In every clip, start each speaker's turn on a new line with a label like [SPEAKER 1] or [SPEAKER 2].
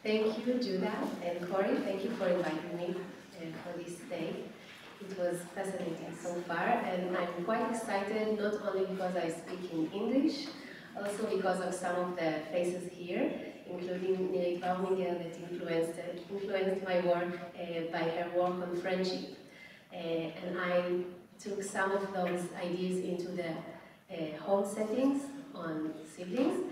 [SPEAKER 1] Thank you, Judah and Corey. Thank you for inviting me for this day. It was fascinating so far, and I'm quite excited, not only because I speak in English, also because of some of the faces here, including that influenced my work by her work on friendship. And I took some of those ideas into the home settings on siblings.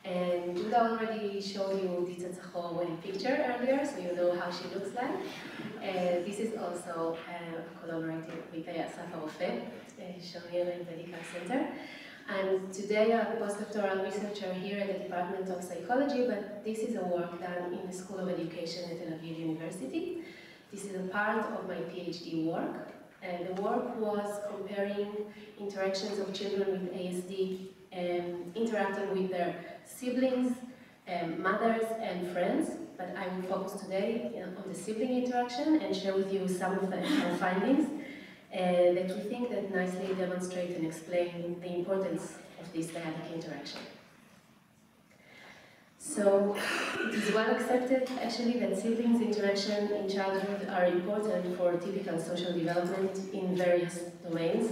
[SPEAKER 1] And Judah already showed you Tzachor picture earlier, so you know how she looks like. This is also collaborated with Asaf Arofe, Shamir Medical Center. And today I'm a postdoctoral researcher here at the Department of Psychology, but this is a work done in the School of Education at Tel Aviv University. This is a part of my PhD work. The work was comparing interactions of children with ASD interacting with their siblings, mothers, and friends. But I will focus today on the sibling interaction and share with you some of our findings that we think that nicely demonstrate and explain the importance of this dyadic interaction. So, it is well accepted, actually, that siblings' interaction in childhood are important for typical social development in various domains,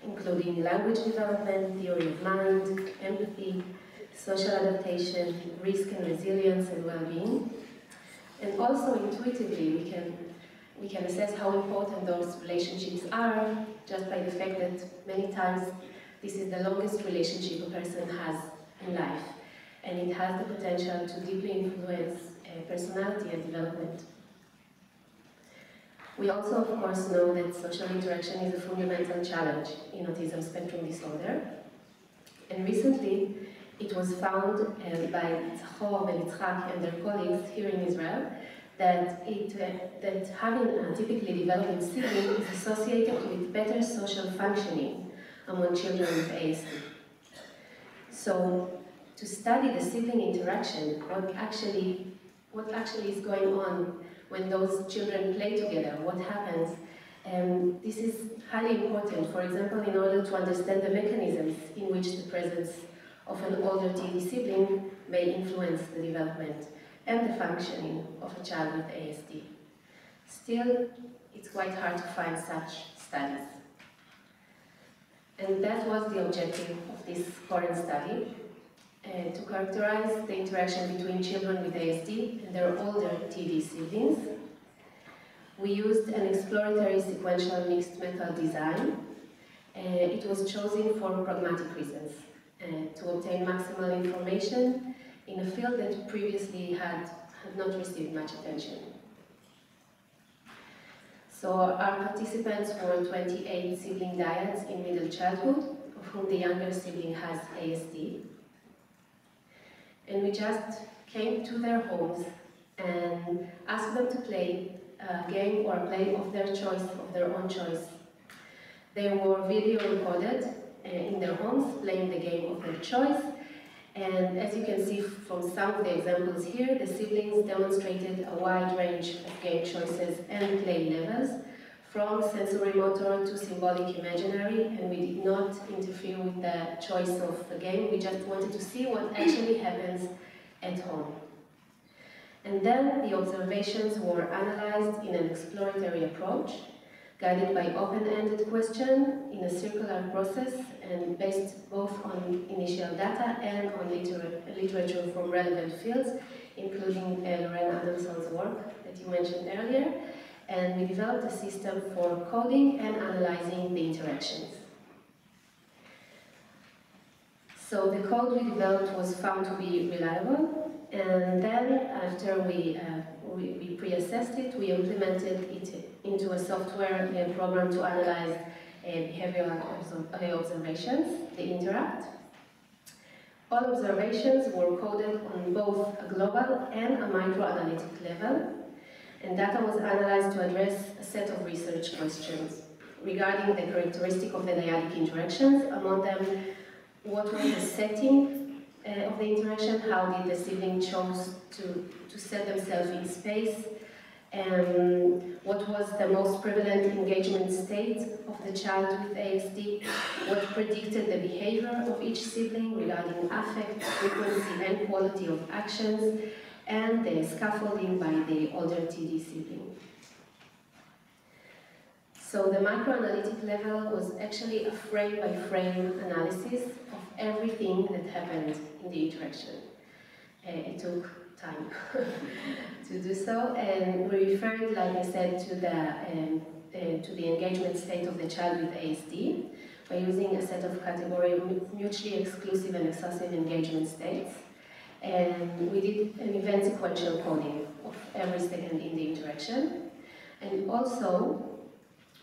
[SPEAKER 1] including language development, theory of mind, empathy, social adaptation, risk and resilience, and well-being. And also, intuitively, we can assess how important those relationships are just by the fact that many times this is the longest relationship a person has in life. And it has the potential to deeply influence personality and development. We also, of course, know that social interaction is a fundamental challenge in autism spectrum disorder. And recently, it was found by Tzachor and their colleagues here in Israel that having a typically developing sibling is associated with better social functioning among children with ASD. So, to study the sibling interaction, what actually is going on when those children play together, what happens, this is highly important, for example, in order to understand the mechanisms in which the presence of an older TD sibling may influence the development and the functioning of a child with ASD. Still, it's quite hard to find such studies. And that was the objective of this current study, to characterize the interaction between children with ASD and their older TD siblings. We used an exploratory sequential mixed method design. It was chosen for pragmatic reasons, to obtain maximal information in a field that previously had not received much attention. So our participants were 28 sibling dyads in middle childhood, of whom the younger sibling has ASD. And we just came to their homes and asked them to play a game or a play of their choice, of their own choice. They were video recorded in their homes, playing the game of their choice. And as you can see from some of the examples here, the siblings demonstrated a wide range of game choices and play levels, from sensory motor to symbolic imaginary, and we did not interfere with the choice of the game. We just wanted to see what actually happens at home. And then the observations were analyzed in an exploratory approach, guided by open-ended question in a circular process and based both on initial data and on literature from relevant fields, including Lorraine Adamson's work that you mentioned earlier. And we developed a system for coding and analyzing the interactions. So the code we developed was found to be reliable, and then after we pre-assessed it, we implemented it into a software program to analyze behavioral observations, the interact. All observations were coded on both a global and a microanalytic level, and data was analyzed to address a set of research questions regarding the characteristic of the dyadic interactions. Among them, what was the setting of the interaction, how did the sibling choose to set themselves in space, what was the most prevalent engagement state of the child with ASD, what predicted the behavior of each sibling regarding affect, frequency and quality of actions, and the scaffolding by the older TD sibling. So the microanalytic level was actually a frame-by-frame analysis of everything that happened in the interaction. It took time to do so, and we referred, like I said, to the engagement state of the child with ASD by using a set of category mutually exclusive and exclusive engagement states. And we did an event sequential coding of every second in the interaction. And also,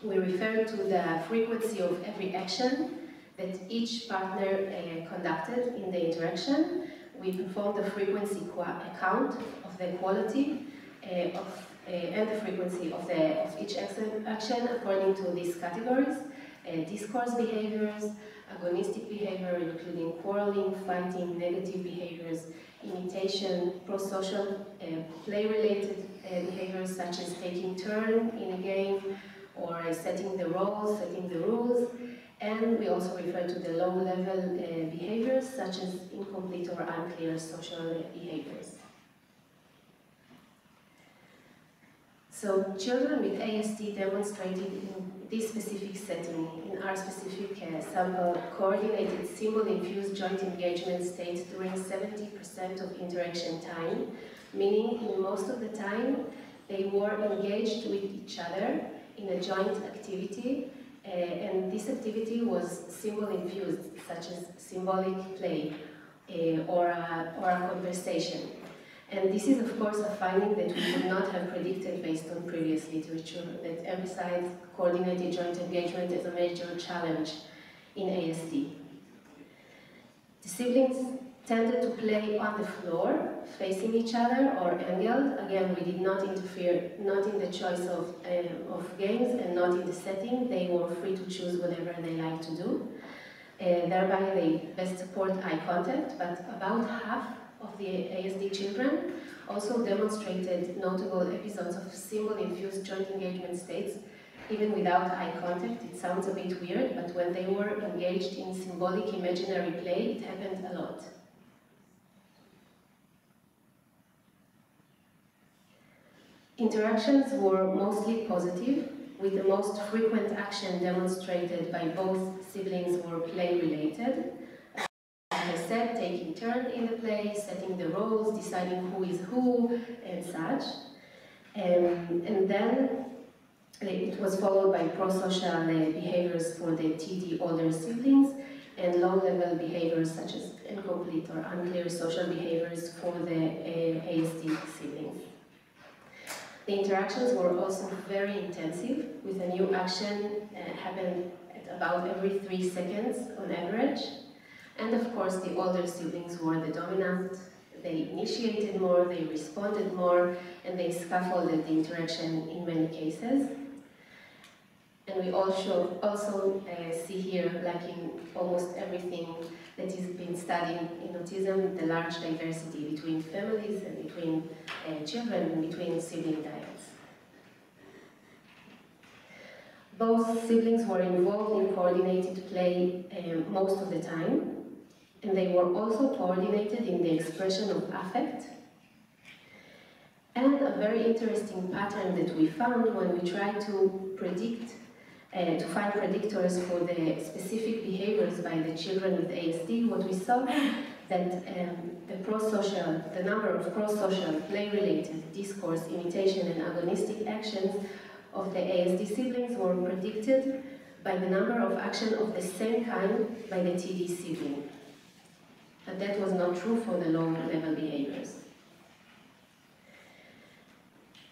[SPEAKER 1] we referred to the frequency of every action that each partner conducted in the interaction. We performed the frequency count of the quality and the frequency of each action according to these categories: discourse behaviors, agonistic behavior, including quarreling, fighting, negative behaviors, imitation, prosocial, play-related behaviors such as taking turn in a game, or setting the roles, setting the rules. And we also refer to the low-level behaviors, such as incomplete or unclear social behaviors. So children with ASD demonstrated in this specific setting, in our specific sample, coordinated symbol-infused joint engagement states during 70% of interaction time, meaning in most of the time they were engaged with each other in a joint activity, and this activity was symbol-infused, such as symbolic play or a conversation. And this is, of course, a finding that we would not have predicted based on previous literature that emphasized coordinated joint engagement as a major challenge in ASD. The siblings tended to play on the floor, facing each other or angled. Again, we did not interfere, not in the choice of games and not in the setting. They were free to choose whatever they like to do. Thereby, they best support eye contact, but about half of the ASD children also demonstrated notable episodes of symbol-infused joint engagement states, even without eye contact. It sounds a bit weird, but when they were engaged in symbolic imaginary play, it happened a lot. Interactions were mostly positive, with the most frequent action demonstrated by both siblings were play-related. As I said, taking turn in the play, setting the roles, deciding who is who, and such. And then it was followed by prosocial behaviors for the TD older siblings and low-level behaviors such as incomplete or unclear social behaviors for the ASD siblings. The interactions were also very intensive, with a new action happened at about every 3 seconds on average. And of course, the older siblings were the dominant. They initiated more, they responded more, and they scaffolded the interaction in many cases. And we also see here, like in almost everything that is being studied in autism, the large diversity between families and between children and between sibling dynamics. Both siblings were involved in coordinated play most of the time, and they were also coordinated in the expression of affect. And a very interesting pattern that we found when we tried to predict, to find predictors for the specific behaviors by the children with ASD, what we saw that the number of prosocial, play-related, discourse, imitation, and agonistic actions of the ASD siblings were predicted by the number of actions of the same kind by the TD sibling. But that was not true for the low-level behaviors.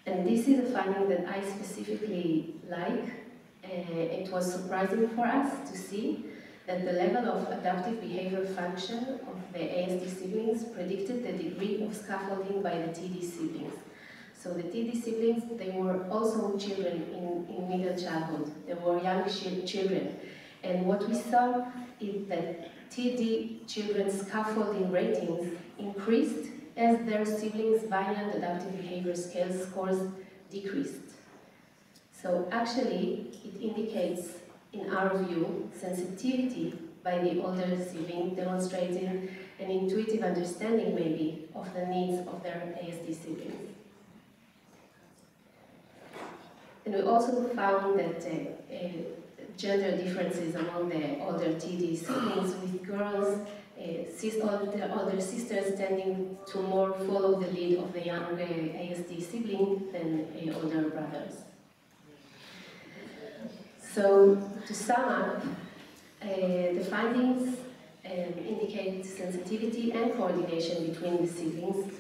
[SPEAKER 1] And this is a finding that I specifically like. It was surprising for us to see that the level of adaptive behavior function of the ASD siblings predicted the degree of scaffolding by the TD siblings. So the TD siblings, they were also children in middle childhood. They were young children. And what we saw is that TD children's scaffolding ratings increased as their siblings' variant adaptive behavior scale scores decreased. So actually, it indicates, in our view, sensitivity by the older sibling, demonstrating an intuitive understanding, maybe, of the needs of their ASD siblings. And we also found that gender differences among the older TD siblings, with girls, older sisters tending to more follow the lead of the younger ASD sibling than older brothers. So, to sum up, the findings indicate sensitivity and coordination between the siblings,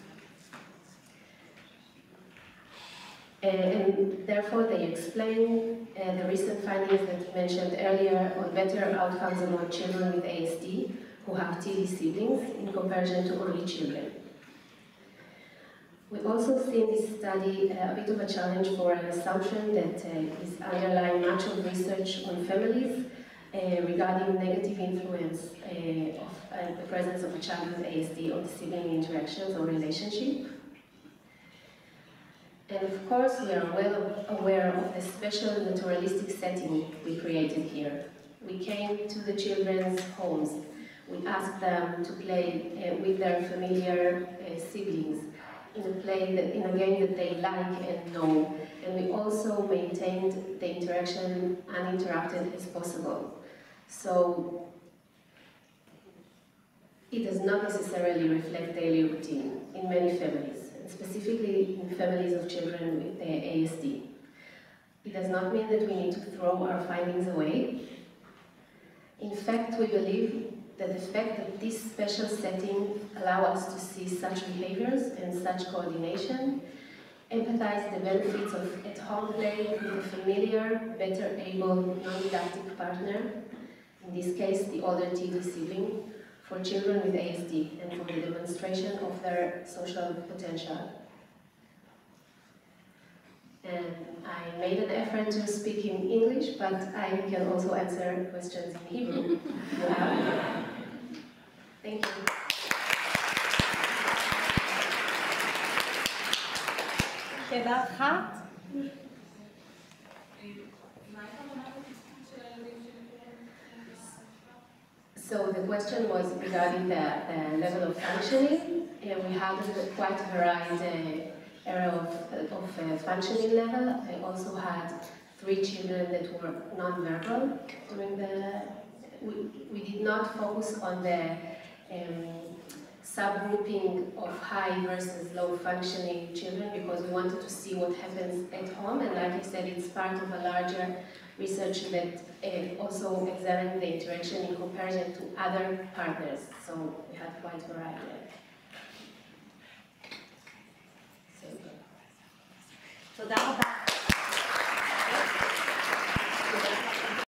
[SPEAKER 1] and therefore they explain the recent findings that we mentioned earlier on better outcomes among children with ASD who have TD siblings in comparison to only children. We also see in this study a bit of a challenge for an assumption that is underlying much of research on families regarding negative influence of the presence of a child with ASD on the sibling interactions or relationship. And of course, we are well aware of the special naturalistic setting we created here. We came to the children's homes. We asked them to play with their familiar siblings in a game that they like and know. And we also maintained the interaction uninterrupted as possible. So it does not necessarily reflect daily routine in many families, and specifically in families of children with ASD. It does not mean that we need to throw our findings away. In fact, we believe that the fact that this special setting allows us to see such behaviors and such coordination, empathize the benefits of at-home play with a familiar, better able, non-didactic partner, in this case the older TD sibling, for children with ASD and for the demonstration of their social potential. And I made an effort to speak in English, but I can also answer questions in Hebrew. Thank you.
[SPEAKER 2] שאלה אחת?
[SPEAKER 1] So the question was regarding the level of functioning. We had quite a varied area of functioning level. I also had 3 children that were non-verbal during the. We did not focus on the subgrouping of high versus low functioning children because we wanted to see what happens at home, and like I said, it's part of a larger research that also examined the interaction in comparison to other partners, so we had quite a variety.